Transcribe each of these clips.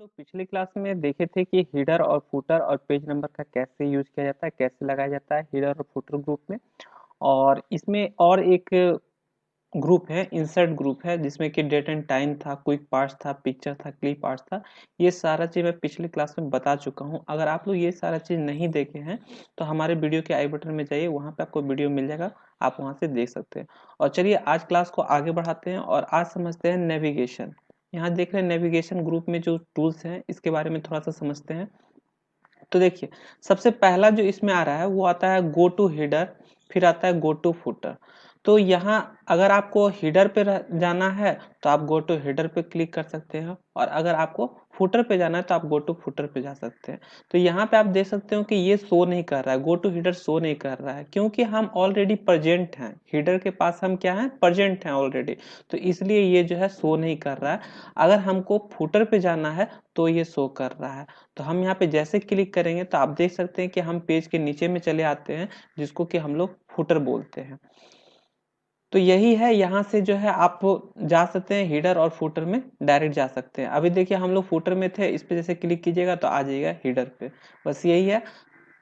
लोग पिछली क्लास में देखे थे कि हेडर और फुटर और पेज नंबर का कैसे यूज किया जाता है, कैसे लगाया जाता है हेडर और फुटर ग्रुप में। और इसमें और एक ग्रुप है, इंसर्ट ग्रुप है, जिसमें कि डेट एंड टाइम था, क्विक पार्ट्स था, पिक्चर था, क्लिप आर्ट्स था। ये सारा चीज़ मैं पिछली क्लास में बता चुका हूँ। अगर आप लोग ये सारा चीज़ नहीं देखे हैं तो हमारे वीडियो के आई बटन में जाइए, वहाँ पे आपको वीडियो मिल जाएगा, आप वहाँ से देख सकते हैं। और चलिए आज क्लास को आगे बढ़ाते हैं और आज समझते हैं नेविगेशन। यहाँ देख रहे हैं नेविगेशन ग्रुप में जो टूल्स हैं इसके बारे में थोड़ा सा समझते हैं। तो देखिए, सबसे पहला जो इसमें आ रहा है वो आता है गो टू हेडर, फिर आता है गो टू फुटर। तो यहाँ अगर आपको हेडर पे जाना है तो आप गो टू हेडर पे क्लिक कर सकते हैं, और अगर आपको फुटर पे जाना है तो आप गो टू फुटर पे जा सकते हैं। तो यहाँ पे आप देख सकते हो कि ये शो नहीं कर रहा है, गो टू हेडर शो नहीं कर रहा है, क्योंकि हम ऑलरेडी प्रेजेंट हैं हेडर के पास, हम क्या हैं, प्रेजेंट हैं ऑलरेडी। तो इसलिए ये जो है शो नहीं कर रहा है। अगर हमको फुटर पे जाना है तो ये शो कर रहा है। तो हम यहाँ पे जैसे क्लिक करेंगे तो आप देख सकते हैं कि हम पेज के नीचे में चले आते हैं, जिसको कि हम लोग फुटर बोलते हैं। तो यही है, यहाँ से जो है आप जा सकते हैं हेडर और फुटर में डायरेक्ट जा सकते हैं। अभी देखिए हम लोग फुटर में थे, इस पे जैसे क्लिक कीजिएगा तो आ जाइएगा हेडर पे। बस यही है।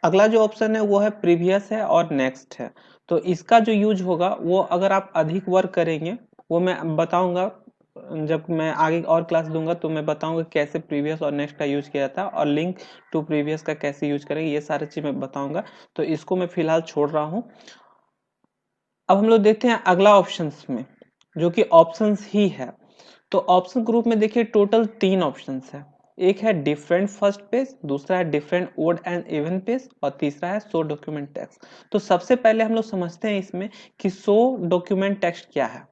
अगला जो ऑप्शन है वो है प्रीवियस है और नेक्स्ट है। तो इसका जो यूज होगा वो अगर आप अधिक वर्क करेंगे, वो मैं बताऊंगा जब मैं आगे और क्लास दूंगा, तो मैं बताऊंगा कैसे प्रीवियस और नेक्स्ट का यूज किया जाता है, और लिंक टू प्रीवियस का कैसे यूज करेंगे, ये सारी चीज मैं बताऊंगा। तो इसको मैं फिलहाल छोड़ रहा हूँ। अब हम लोग देखते हैं अगला ऑप्शंस में, जो कि ऑप्शंस ही है। तो ऑप्शन ग्रुप में देखिए टोटल 3 ऑप्शंस है। एक है डिफरेंट फर्स्ट पेज, दूसरा है different odd and even page, और तीसरा है शो डॉक्यूमेंट टेक्स्ट। तो सबसे पहले हम लोग समझते हैं इसमें कि शो डॉक्यूमेंट टेक्स्ट क्या है।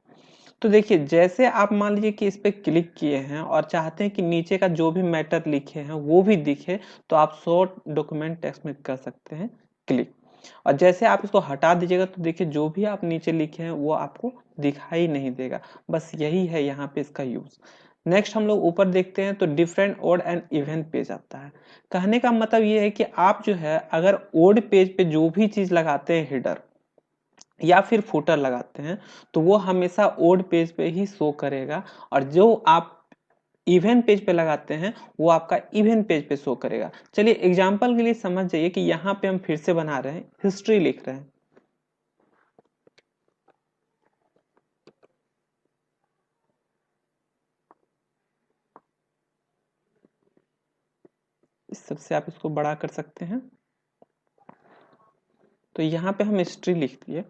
तो देखिए, जैसे आप मान लीजिए कि इस पे क्लिक किए हैं और चाहते हैं कि नीचे का जो भी मैटर लिखे हैं वो भी दिखे, तो आप शो डॉक्यूमेंट टेक्स्ट में कर सकते हैं क्लिक। और जैसे आप इसको हटा दीजिएगा तो देखिए जो भी आप नीचे लिखे हैं वो आपको दिखाई नहीं देगा। बस यही है यहाँ पे इसका यूज। नेक्स्ट हम लोग ऊपर देखते हैं तो different odd and even page आता है। कहने का मतलब ये है कि आप जो है अगर ओड पेज पे जो भी चीज लगाते हैं हेडर या फिर फुटर लगाते हैं, तो वो हमेशा ओड पेज पे ही शो करेगा, और जो आप इवन पेज पे लगाते हैं वो आपका इवन पेज पे शो करेगा। चलिए एग्जांपल के लिए समझ जाइए कि यहाँ पे हम फिर से बना रहे हैं, हिस्ट्री लिख रहे हैं। इस सबसे आप इसको बड़ा कर सकते हैं। तो यहाँ पे हम हिस्ट्री लिख दिए,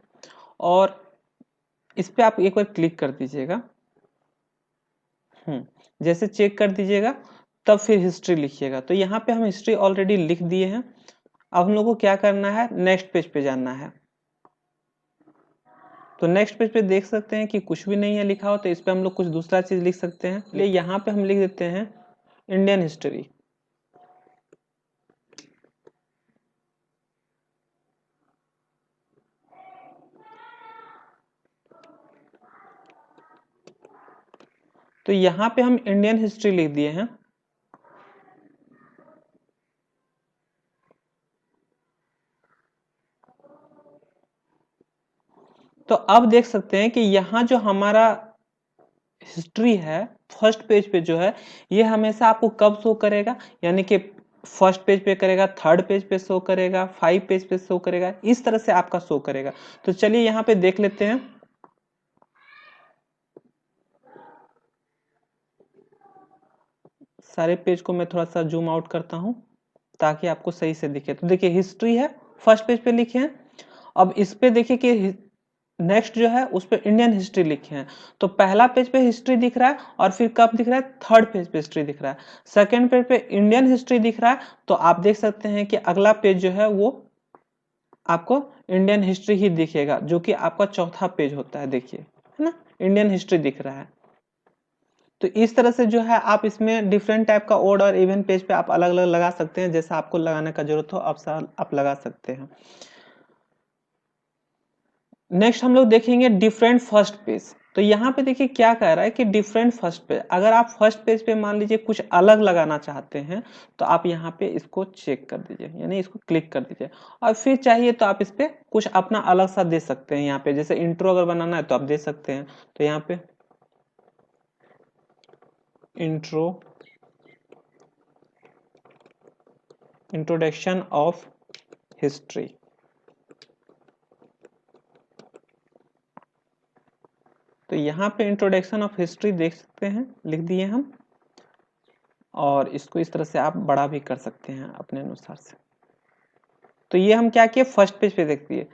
और इस पे आप एक बार क्लिक कर दीजिएगा। जैसे चेक कर दीजिएगा तब फिर हिस्ट्री लिखिएगा। तो यहाँ पे हम हिस्ट्री ऑलरेडी लिख दिए हैं। अब हम लोग को क्या करना है, नेक्स्ट पेज पे जाना है। तो नेक्स्ट पेज पे देख सकते हैं कि कुछ भी नहीं है लिखा हो, तो इस पे हम लोग कुछ दूसरा चीज लिख सकते हैं। इसलिए यहाँ पे हम लिख देते हैं इंडियन हिस्ट्री। तो यहाँ पे हम इंडियन हिस्ट्री लिख दिए हैं। तो अब देख सकते हैं कि यहाँ जो हमारा हिस्ट्री है फर्स्ट पेज पे जो है, ये हमेशा आपको कब शो करेगा, यानी कि फर्स्ट पेज पे करेगा, थर्ड पेज पे शो करेगा, 5 पेज पे शो करेगा, इस तरह से आपका शो करेगा। तो चलिए यहाँ पे देख लेते हैं। सारे पेज को मैं थोड़ा सा जूम आउट करता हूँ ताकि आपको सही से दिखे। तो देखिए हिस्ट्री है, फर्स्ट पेज पे लिखे हैं। अब इस पे देखिए कि नेक्स्ट जो है उस पे इंडियन हिस्ट्री लिखे हैं। तो पहला पेज पे हिस्ट्री दिख रहा है, और फिर कब दिख रहा है, थर्ड पेज पे हिस्ट्री दिख रहा है। सेकंड पेज पे इंडियन हिस्ट्री दिख रहा है। तो आप देख सकते हैं कि अगला पेज जो है वो आपको इंडियन हिस्ट्री ही दिखेगा, जो कि आपका चौथा पेज होता है। देखिए, है ना, इंडियन हिस्ट्री दिख रहा है। तो इस तरह से जो है आप इसमें डिफरेंट टाइप का ओड और इवन पेज पे आप अलग अलग लगा सकते हैं, जैसा आपको लगाने का जरूरत हो आप लगा सकते हैं। नेक्स्ट हम लोग देखेंगे डिफरेंट फर्स्ट पेज। तो यहाँ पे देखिए क्या कह रहा है कि डिफरेंट फर्स्ट पेज, अगर आप फर्स्ट पेज पे मान लीजिए कुछ अलग लगाना चाहते हैं तो आप यहाँ पे इसको चेक कर दीजिए, यानी इसको क्लिक कर दीजिए, और फिर चाहिए तो आप इस पे कुछ अपना अलग सा दे सकते हैं। यहाँ पे जैसे इंट्रो अगर बनाना है तो आप दे सकते हैं। तो यहाँ पे इंट्रो इंट्रोडक्शन ऑफ हिस्ट्री। तो यहाँ पे इंट्रोडक्शन ऑफ हिस्ट्री देख सकते हैं, लिख दिए हम, और इसको इस तरह से आप बड़ा भी कर सकते हैं अपने अनुसार से। तो ये हम क्या किए, फर्स्ट पेज पे देखिए,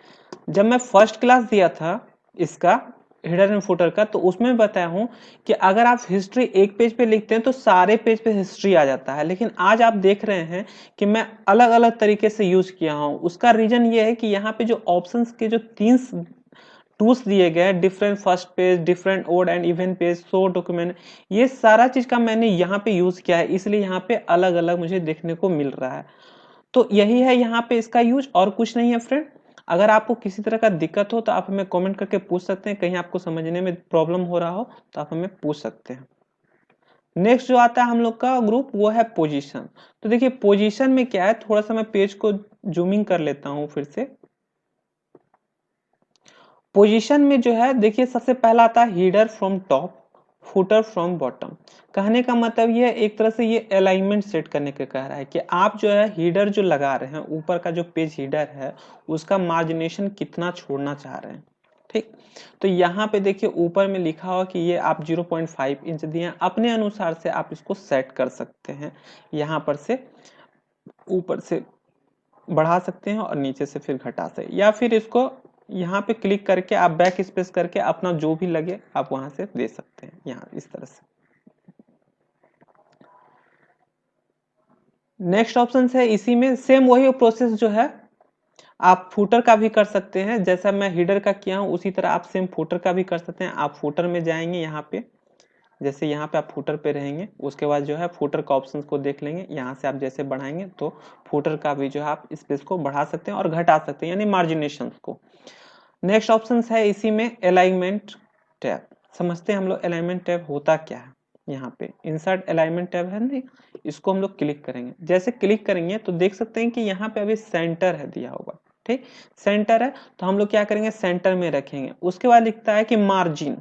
जब मैं फर्स्ट क्लास दिया था इसका हेडर एंड फुटर का, तो उसमें बताया हूं कि अगर आप हिस्ट्री एक पेज पे लिखते हैं तो सारे पेज पे हिस्ट्री आ जाता है, लेकिन आज आप देख रहे हैं कि मैं अलग अलग तरीके से यूज किया हूं। उसका रीजन ये है कि यहाँ पे जो ऑप्शंस के जो 3 टूल्स दिए गए हैं, different first page, different odd and even page, show document, ये सारा चीज का मैंने यहाँ पे यूज किया है, इसलिए यहाँ पे अलग अलग मुझे देखने को मिल रहा है। तो यही है यहाँ पे इसका यूज, और कुछ नहीं है फ्रेंड। अगर आपको किसी तरह का दिक्कत हो तो आप हमें कमेंट करके पूछ सकते हैं, कहीं आपको समझने में प्रॉब्लम हो रहा हो तो आप हमें पूछ सकते हैं। नेक्स्ट जो आता है हम लोग का ग्रुप, वो है पोजीशन। तो देखिए पोजीशन में क्या है, थोड़ा सा मैं पेज को जूमिंग कर लेता हूं फिर से। पोजीशन में जो है देखिए, सबसे पहला आता है header from top, footer from bottom. कहने का मतलब ये एक तरह से ये अलाइनमेंट सेट करने का कह रहा है कि आप जो है हीडर जो लगा रहे हैं, ऊपर का जो पेज हीडर है उसका मार्जिनेशन कितना छोड़ना चाह रहे हैं। ठीक, तो यहाँ पे देखिए ऊपर में लिखा हुआ कि ये आप 0.5 इंच दिए हैं, अपने अनुसार से आप इसको सेट कर सकते हैं। यहाँ पर से ऊपर से बढ़ा सकते हैं और नीचे से फिर घटा सकते हैं, या फिर इसको यहाँ पे क्लिक करके आप बैक स्पेस करके अपना जो भी लगे आप वहां से दे सकते हैं, यहाँ इस तरह से। नेक्स्ट ऑप्शन है, इसी में सेम वही प्रोसेस जो है आप फुटर का भी कर सकते हैं, जैसा मैं हीडर का किया हूं उसी तरह आप सेम फुटर का भी कर सकते हैं। आप फुटर में जाएंगे, यहाँ पे जैसे यहाँ पे आप फुटर पे रहेंगे, उसके बाद जो है फुटर का ऑप्शन को देख लेंगे, यहाँ से आप जैसे बढ़ाएंगे तो फुटर का भी जो है आप स्पेस को बढ़ा सकते हैं और घटा सकते हैं, यानी मार्जिनेशन को। नेक्स्ट ऑप्शन है इसी में अलाइनमेंट टैब। समझते हैं हम लोग अलाइनमेंट टैब होता क्या है। यहाँ पे इंसर्ट अलाइनमेंट टैब है नहीं, इसको हम लोग क्लिक करेंगे। जैसे क्लिक करेंगे तो देख सकते हैं कि यहाँ पे अभी सेंटर है दिया होगा, ठीक, सेंटर है, तो हम लोग क्या करेंगे, सेंटर में रखेंगे। उसके बाद लिखता है कि मार्जिन,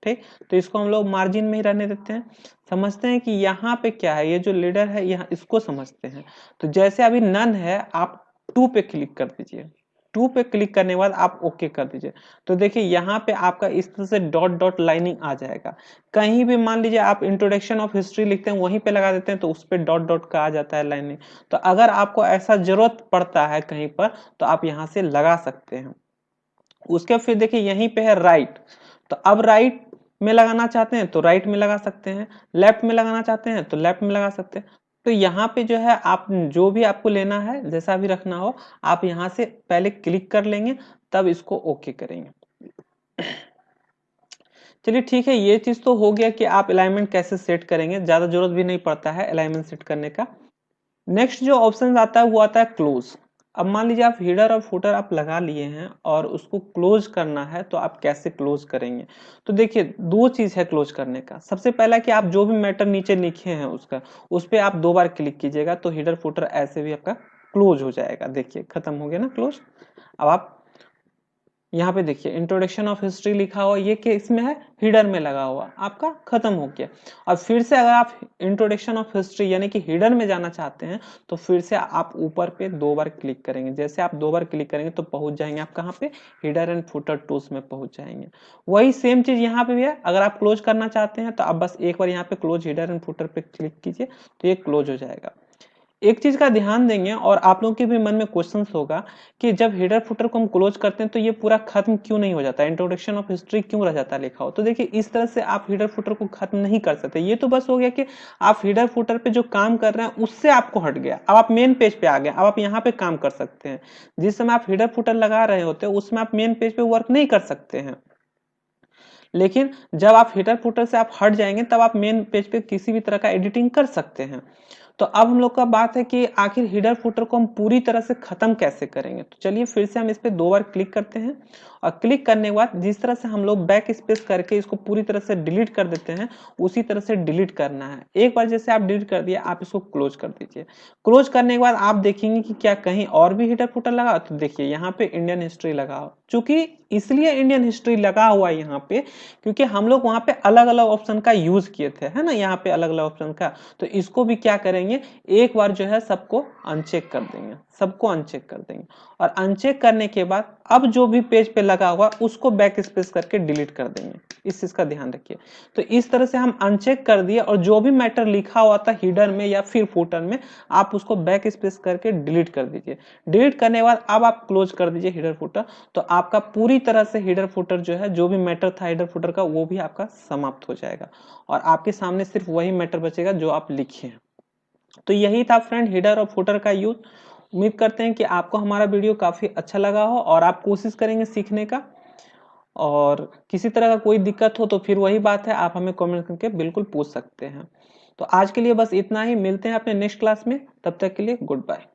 ठीक, तो इसको हम लोग मार्जिन में ही रहने देते हैं। समझते हैं कि यहाँ पे क्या है, ये जो लीडर है यहाँ, इसको समझते हैं। तो जैसे अभी नन है, आप 2 पे क्लिक कर दीजिए। 2 पे क्लिक करने के बाद आप ओके कर दीजिए। तो देखिए यहाँ पे आपका इस तरह से डॉट डॉट लाइनिंग आ जाएगा। कहीं भी मान लीजिए आप इंट्रोडक्शन ऑफ हिस्ट्री लिखते हैं, वहीं पे लगा देते हैं तो उस पर डॉट डॉट का आ जाता है लाइनिंग। तो अगर आपको ऐसा जरूरत पड़ता है कहीं पर तो आप यहाँ से लगा सकते हैं। उसके फिर देखिए यहीं पे है राइट, तो अब राइट में लगाना चाहते हैं तो राइट में लगा सकते हैं, लेफ्ट में लगाना चाहते हैं तो लेफ्ट में लगा सकते हैं। तो यहाँ पे जो है आप जो भी आपको लेना है, जैसा भी रखना हो, आप यहाँ से पहले क्लिक कर लेंगे, तब इसको ओके करेंगे। चलिए ठीक है, ये चीज तो हो गया कि आप अलाइनमेंट कैसे सेट करेंगे, ज्यादा जरूरत भी नहीं पड़ता है अलाइनमेंट सेट करने का। नेक्स्ट जो ऑप्शन आता है वो आता है क्लोज। अब मान लीजिए आप हीडर और फुटर आप लगा लिए हैं और उसको क्लोज करना है, तो आप कैसे क्लोज करेंगे। तो देखिए 2 चीज है क्लोज करने का। सबसे पहला कि आप जो भी मैटर नीचे लिखे हैं उसका, उस पर आप 2 बार क्लिक कीजिएगा तो हीडर फुटर ऐसे भी आपका क्लोज हो जाएगा। देखिए खत्म हो गया ना क्लोज। अब आप यहाँ पे देखिए इंट्रोडक्शन ऑफ हिस्ट्री लिखा हुआ, ये केस में है, हीडर में लगा हुआ, आपका खत्म हो गया। और फिर से अगर आप इंट्रोडक्शन ऑफ हिस्ट्री यानी कि हीडर में जाना चाहते हैं तो फिर से आप ऊपर पे 2 बार क्लिक करेंगे। जैसे आप 2 बार क्लिक करेंगे तो पहुंच जाएंगे आप कहाँ पे, हीडर एंड फुटर टूल्स में पहुंच जाएंगे। वही सेम चीज यहाँ पे भी है। अगर आप क्लोज करना चाहते हैं तो आप बस एक बार यहाँ पे क्लोज हीडर एंड फुटर पे क्लिक कीजिए तो ये क्लोज हो जाएगा। एक चीज का ध्यान देंगे, और आप लोगों के भी मन में क्वेश्चन होगा कि जब हेडर फुटर को हम क्लोज करते हैं तो ये पूरा खत्म क्यों नहीं हो जाता, इंट्रोडक्शन ऑफ हिस्ट्री क्यों रह जाता है लिखा हो। तो देखिए इस तरह से आप हेडर फुटर को खत्म नहीं कर सकते। ये तो बस हो गया कि आप हेडर फुटर पे जो काम कर रहे हैं उससे आपको हट गया, अब आप मेन पेज पे आ गए, अब आप यहाँ पे काम कर सकते हैं। जिस समय आप हेडर फुटर लगा रहे होते हैं उसमें आप मेन पेज पे वर्क नहीं कर सकते हैं, लेकिन जब आप हेडर फुटर से आप हट जाएंगे तब आप मेन पेज पे किसी भी तरह का एडिटिंग कर सकते हैं। तो अब हम लोग का बात है कि आखिर हेडर फुटर को हम पूरी तरह से खत्म कैसे करेंगे। तो चलिए फिर से हम इस पे 2 बार क्लिक करते हैं, और क्लिक करने के बाद जिस तरह से हम लोग बैक स्पेस करके इसको पूरी तरह से डिलीट कर देते हैं, उसी तरह से डिलीट करना है। एक बार जैसे आप डिलीट कर दिए, आप इसको क्लोज कर दीजिए। क्लोज करने के बाद आप देखेंगे कि क्या कहीं और भी हेडर फुटर लगा, तो देखिए यहाँ पे इंडियन हिस्ट्री लगा चूंकि इसलिए इंडियन हिस्ट्री लगा हुआ है यहाँ पे, क्योंकि हम लोग वहां पे अलग अलग ऑप्शन का यूज किए थे, है ना, यहाँ पे अलग अलग ऑप्शन का। तो इसको भी क्या करेंगे, एक बार जो है सबको अनचेक कर देंगे, सबको अनचेक कर देंगे। और अनचेक करने के बाद अब जो भी पेज पे लगा हुआ उसको बैक स्पेस करके डिलीट कर देंगे, इस चीज का ध्यान रखिए। तो इस तरह से हम अनचेक कर दिए, और जो भी मैटर लिखा हुआ था हीडर में या फिर फुटर में, आप उसको बैक स्पेस करके डिलीट कर दीजिए। डिलीट करने के बाद अब आप क्लोज कर दीजिए हीडर फुटर। तो आपका पूरी तरह से हीडर फुटर जो है, जो भी मैटर था हीडर फुटर का, वो भी आपका समाप्त हो जाएगा, और आपके सामने सिर्फ वही मैटर बचेगा जो आप लिखे हैं। तो यही था फ्रेंड हीडर और फुटर का यूज। उम्मीद करते हैं कि आपको हमारा वीडियो काफी अच्छा लगा हो और आप कोशिश करेंगे सीखने का। और किसी तरह का कोई दिक्कत हो तो फिर वही बात है, आप हमें कमेंट करके बिल्कुल पूछ सकते हैं। तो आज के लिए बस इतना ही, मिलते हैं अपने नेक्स्ट क्लास में, तब तक के लिए गुड बाय।